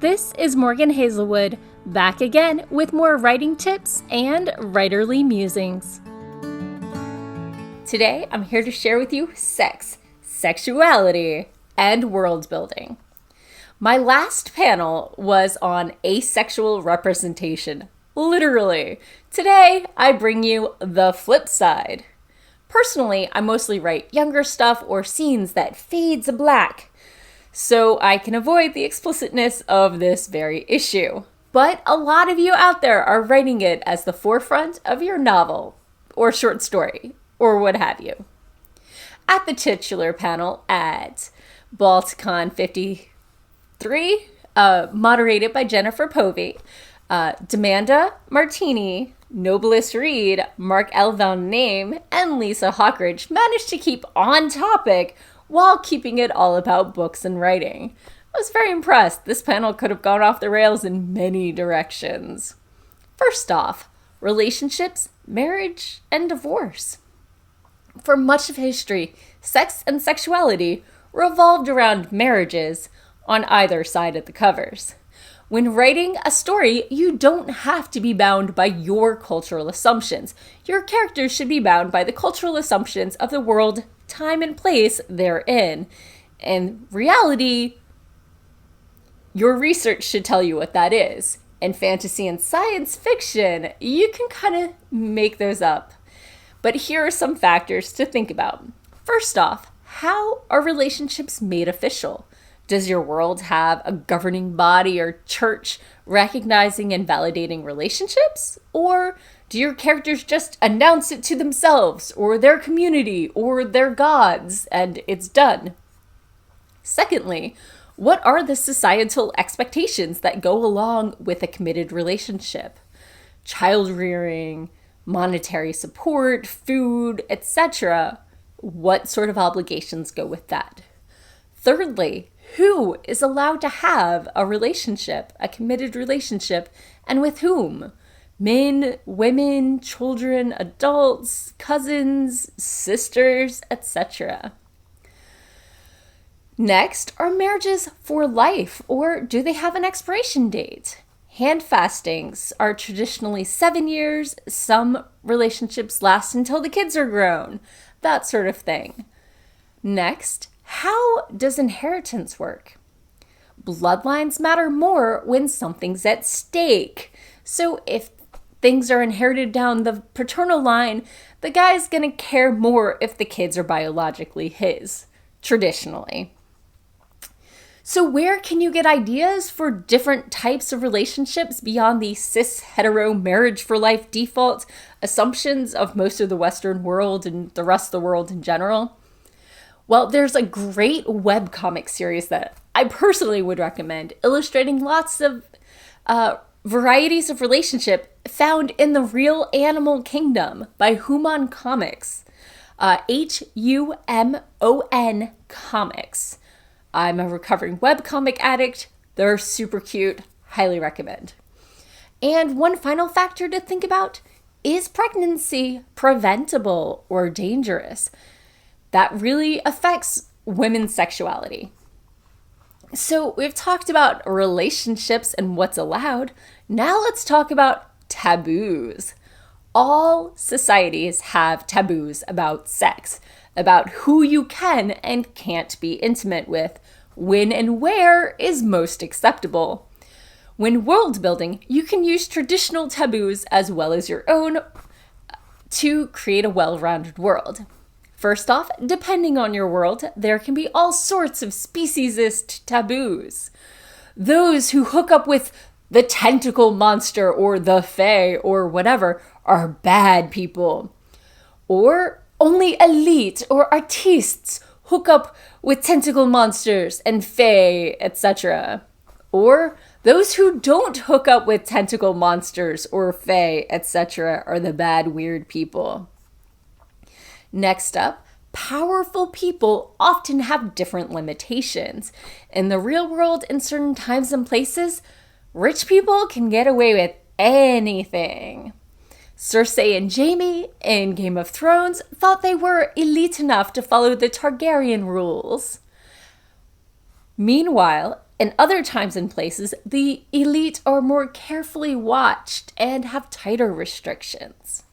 This is Morgan Hazelwood, back again with more writing tips and writerly musings. Today, I'm here to share with you sex, sexuality, and world building. My last panel was on asexual representation, literally. Today, I bring you the flip side. Personally, I mostly write younger stuff or scenes that fade to black, so I can avoid the explicitness of this very issue. But a lot of you out there are writing it as the forefront of your novel, or short story, or what have you. At the titular panel at Balticon 53, moderated by Jennifer Povey, Demanda Martini, Nobilis Reed, Mark L. Van Name, and Lisa Hawkridge managed to keep on topic while keeping it all about books and writing. I was very impressed. This panel could have gone off the rails in many directions. First off, relationships, marriage, and divorce. For much of history, sex and sexuality revolved around marriages on either side of the covers. When writing a story, you don't have to be bound by your cultural assumptions. Your characters should be bound by the cultural assumptions of the world, time, and place they're in. In reality, your research should tell you what that is. In fantasy and science fiction, you can kind of make those up. But here are some factors to think about. First off, how are relationships made official? Does your world have a governing body or church recognizing and validating relationships? Or do your characters just announce it to themselves or their community or their gods and it's done? Secondly, what are the societal expectations that go along with a committed relationship? Child rearing, monetary support, food, etc. What sort of obligations go with that? Thirdly, who is allowed to have a relationship, a committed relationship, and with whom? Men, women, children, adults, cousins, sisters, etc. Next, are marriages for life, or do they have an expiration date? Handfastings are traditionally 7 years. Some relationships last until the kids are grown, that sort of thing. Next, how does inheritance work? Bloodlines matter more when something's at stake. So if things are inherited down the paternal line, the guy's gonna care more if the kids are biologically his, traditionally. So where can you get ideas for different types of relationships beyond the cis-hetero marriage for life default assumptions of most of the Western world and the rest of the world in general? Well, there's a great webcomic series that I personally would recommend, illustrating lots of varieties of relationship found in the real animal kingdom by Human Comics, Humon Comics. I'm a recovering webcomic addict. They're super cute. Highly recommend. And one final factor to think about, is pregnancy preventable or dangerous? That really affects women's sexuality. So we've talked about relationships and what's allowed. Now let's talk about taboos. All societies have taboos about sex, about who you can and can't be intimate with, when and where is most acceptable. When world building, you can use traditional taboos as well as your own to create a well-rounded world. First off, depending on your world, there can be all sorts of speciesist taboos. Those who hook up with the tentacle monster or the fae or whatever are bad people. Or only elite or artistes hook up with tentacle monsters and fae, etc. Or those who don't hook up with tentacle monsters or fae, etc. are the bad, weird people. Next up, powerful people often have different limitations. In the real world, in certain times and places, rich people can get away with anything. Cersei and Jaime in Game of Thrones thought they were elite enough to follow the Targaryen rules. Meanwhile, In other times and places, the elite are more carefully watched and have tighter restrictions.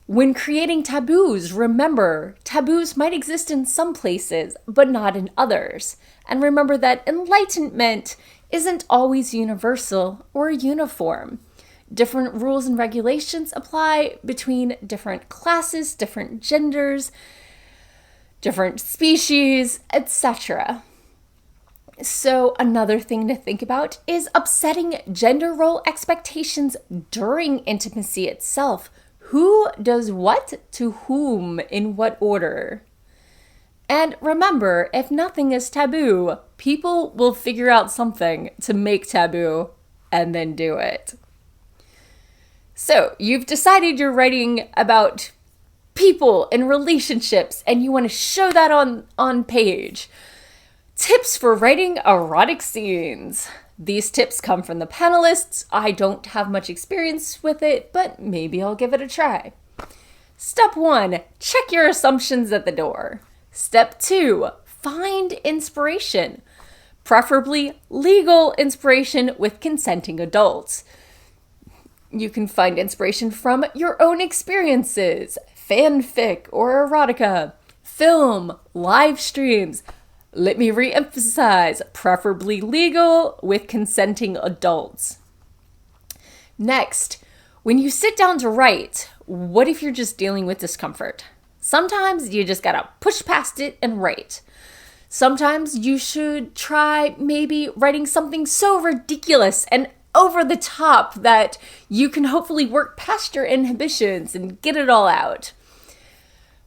When creating taboos, remember, taboos might exist in some places, but not in others. And remember that enlightenment isn't always universal or uniform. Different rules and regulations apply between different classes, different genders, different species, etc. So another thing to think about is upsetting gender role expectations during intimacy itself. Who does what to whom in what order? And remember, if nothing is taboo, people will figure out something to make taboo and then do it. So you've decided you're writing about people and relationships and you want to show that on page. Tips for writing erotic scenes. These tips come from the panelists. I don't have much experience with it, but maybe I'll give it a try. Step 1, check your assumptions at the door. Step 2, find inspiration, preferably legal inspiration with consenting adults. You can find inspiration from your own experiences, fanfic or erotica, film, live streams. Let me re-emphasize, preferably legal with consenting adults. Next, when you sit down to write, what if you're just dealing with discomfort? Sometimes you just gotta push past it and write. Sometimes you should try maybe writing something so ridiculous and over the top that you can hopefully work past your inhibitions and get it all out.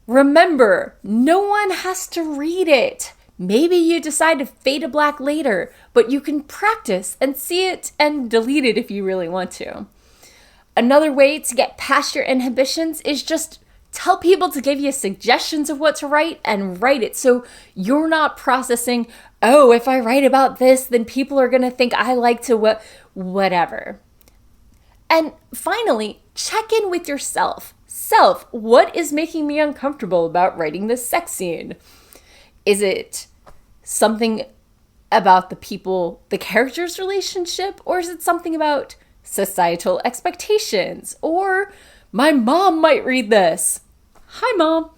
Remember, no one has to read it. Maybe you decide to fade to black later, but you can practice and see it and delete it if you really want to. Another way to get past your inhibitions is just tell people to give you suggestions of what to write and write it. So you're not processing, oh, if I write about this, then people are going to think I like to whatever. And finally, check in with yourself. Self, what is making me uncomfortable about writing this sex scene? Is it something about the character's relationship, or is it something about societal expectations? Or my mom might read this. Hi, Mom.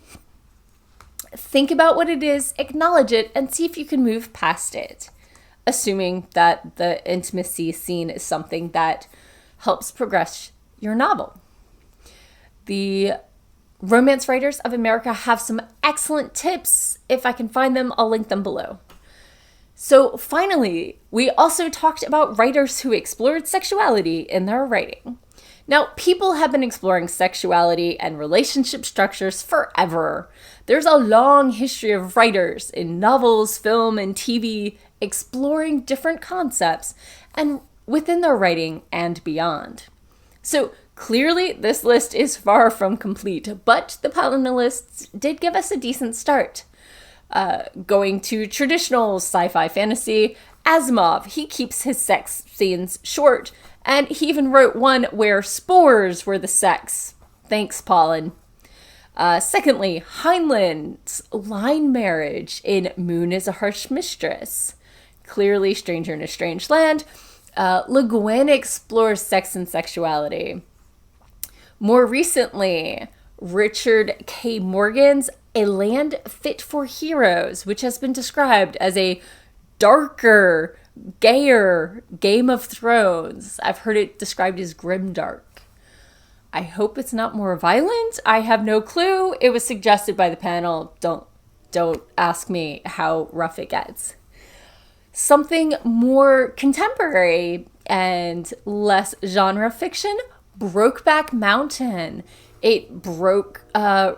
Think about what it is, acknowledge it, and see if you can move past it, assuming that the intimacy scene is something that helps progress your novel. The Romance Writers of America have some excellent tips. If I can find them, I'll link them below. So finally, we also talked about writers who explored sexuality in their writing. Now, people have been exploring sexuality and relationship structures forever. There's a long history of writers in novels, film, and TV exploring different concepts and within their writing and beyond. So clearly, this list is far from complete, but the panelists did give us a decent start. Going to traditional sci-fi fantasy, Asimov, he keeps his sex scenes short, and he even wrote one where spores were the sex. Thanks, Pollen. Secondly, Heinlein's line marriage in Moon is a Harsh Mistress. Clearly, Stranger in a Strange Land. Le Guin explores sex and sexuality. More recently, Richard K. Morgan's A Land Fit for Heroes, which has been described as a darker, gayer Game of Thrones. I've heard it described as grimdark. I hope it's not more violent. I have no clue. It was suggested by the panel. Don't ask me how rough it gets. Something more contemporary and less genre fiction, Brokeback Mountain. It broke, the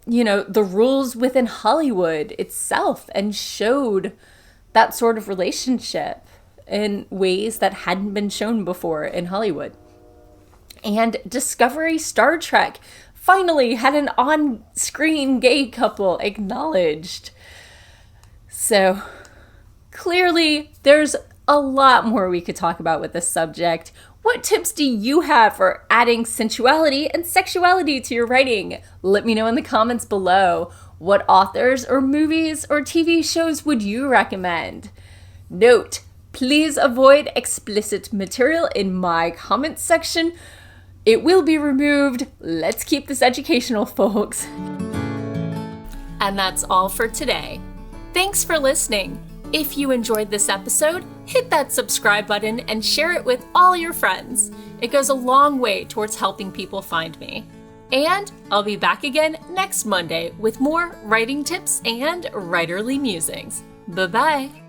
rules within Hollywood itself and showed that sort of relationship in ways that hadn't been shown before in Hollywood. And Discovery Star Trek finally had an on-screen gay couple acknowledged. So clearly there's a lot more we could talk about with this subject. What tips do you have for adding sensuality and sexuality to your writing? Let me know in the comments below. What authors or movies or TV shows would you recommend? Note, please avoid explicit material in my comments section. It will be removed. Let's keep this educational, folks. And that's all for today. Thanks for listening. If you enjoyed this episode, hit that subscribe button and share it with all your friends. It goes a long way towards helping people find me. And I'll be back again next Monday with more writing tips and writerly musings. Bye-bye.